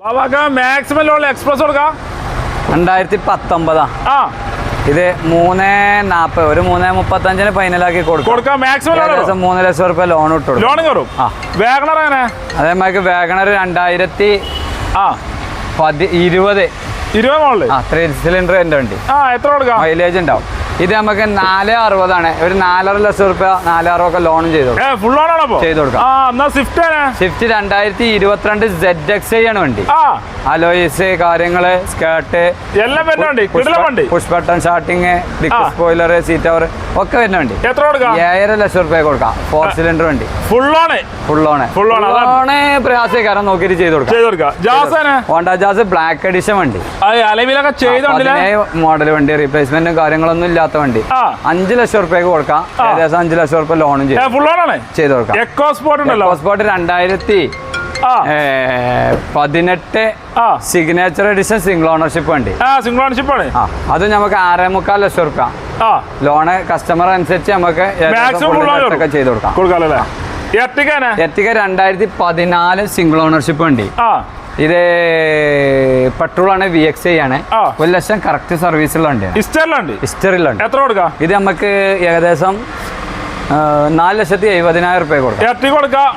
Maximum loan express കൊടുക്കാം 2019. ഇത് 340 ഒരു 335 ഫൈനലാക്കി കൊടുക്കാം. മാക്സിമം 3 ലക്ഷം റുപ്യ ലോൺ ഇട്ടു. ലോൺ കയറും. വാഗണർ എങ്ങനെ? അതേമാതിരി വാഗണർ 2020 മോഡല് 3 സിലിണ്ടർ എൻ്റെ വണ്ടി. എത്ര കൊടുക്കാം? മൈലേജ് ഉണ്ടാവും. ഇത് നമുക്ക് 460 ഒരു 4.5 ലക്ഷം റുപ്യ 4.60 ലോണും ചെയ്തു കൊടുക്കാം. സ്വിഫ്റ്റ് 2022 ZXi ആണ് വണ്ടി. അലോയ്സ് കാര്യങ്ങള് skirt push button starting spoiler seat cover ഒക്കെ വരുന്ന വണ്ടി. 7.5 ലക്ഷം റുപ്യ കൊടുക്കാം. 4 സിലിണ്ടർ വണ്ടി. ഫുൾ ഓണ് പ്രയാസക്കാരൻ നോക്കിയിട്ട് ചെയ്ത് കൊടുക്കാം. ഹോണ്ട ജാസ് ബ്ലാക്ക് എഡിഷൻ വണ്ടി. മോഡൽ വണ്ടി റീപ്ലേസ്മെന്റും കാര്യങ്ങളൊന്നും ഇല്ലാത്ത വണ്ടി. 5 ലക്ഷം റുപ്യക്ക് കൊടുക്കാം. ഏകദേശം 5 ലക്ഷം റുപ്യ ലോണും ചെയ്ത് കൊടുക്കാം. EcoSport 2018 signature edition single ownership വണ്ടി. അത് നമുക്ക് 6.25 ലക്ഷം റുപ്യ ലോണ് കസ്റ്റമർ അനുസരിച്ച് നമുക്ക് ചെയ്ത് കൊടുക്കാം. എർട്ടിക 2014 സിംഗിൾ ഓണർഷിപ്പ് വണ്ടി. ഇത് പെട്രോൾ ആണ്, VXi ആണ്. 1 ലക്ഷം കറക്റ്റ് സർവീസുള്ള വണ്ടിയാണ്. ഹിസ്റ്ററിലുണ്ട്. ഇത് നമുക്ക് ഏകദേശം 4,70,000 റുപ്യ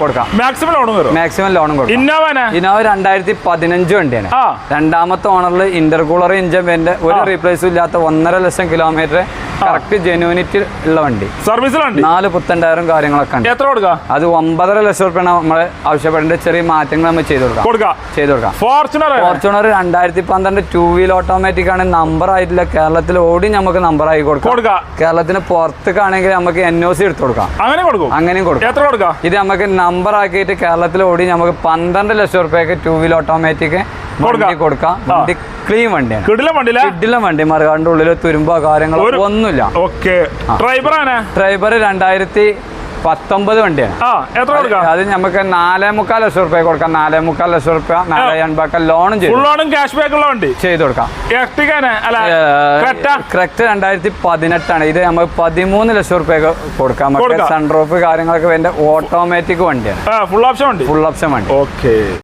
കൊടുക്കാം. മാക്സിമം ലോണും കൊടുക്കാം. ഇന്നോവ 2015 വണ്ടിയാണ്. രണ്ടാമത്തെ ഓണറിൽ ഇന്റർകൂളർ ഇഞ്ചൻ വേണ്ട ഒരു റീപ്ലേസും ഇല്ലാത്ത 1.5 ലക്ഷം കിലോമീറ്റർ കറക്റ്റ് ജെന്യൂനിറ്റി ഉള്ള വണ്ടി. 4 പുത്തൻ ടയറും കാര്യങ്ങളൊക്കെ ഉണ്ട്. അത് 9.5 ലക്ഷം റുപ്യ നമ്മൾ ആവശ്യപ്പെടേണ്ട ചെറിയ മാറ്റങ്ങൾ നമ്മൾ ചെയ്ത് കൊടുക്കാം. ഫോർച്യൂണർ 2012 2 വീൽ ഓട്ടോമാറ്റിക് ആണ്. നമ്പർ ആയിട്ടില്ല. കേരളത്തിൽ ഓടി നമുക്ക് നമ്പർ ആയി കൊടുക്കാം. കേരളത്തിന് പുറത്തേക്കാണെങ്കിൽ നമുക്ക് NOC എടുത്തു കൊടുക്കാം. അങ്ങനെയും കൊടുക്കാം. ഇത് നമുക്ക് നമ്പർ ആക്കിയിട്ട് കേരളത്തിൽ ഓടി നമുക്ക് 12 ലക്ഷം റുപ്യക്ക് 2 വീൽ ഓട്ടോമാറ്റിക് കൊടുക്കാം. വണ്ടി ക്ലീൻ വണ്ടിയാണ്. കിടിലൻ വണ്ടി. മറുകാടിന്റെ ഉള്ളില് തുരുമ്പോ കാര്യങ്ങളോ ഒന്നുമില്ല. ഡ്രൈവർ 2019 വണ്ടിയാണ്. അത് നമുക്ക് 4.25 ലക്ഷം റുപ്യ കൊടുക്കാം. 4.25 ലക്ഷം റുപ്യ 480 ലോണും ചെയ്ത് കൊടുക്കാം. ക്രെറ്റ 2018 ആണ്. ഇത് നമുക്ക് 13 ലക്ഷം റുപ്യ കൊടുക്കാം. സൺറൂഫ് കാര്യങ്ങളൊക്കെ വേണ്ട ഓട്ടോമാറ്റിക് വണ്ടിയാണ്. ഫുൾ ഓപ്ഷൻ വണ്ടി.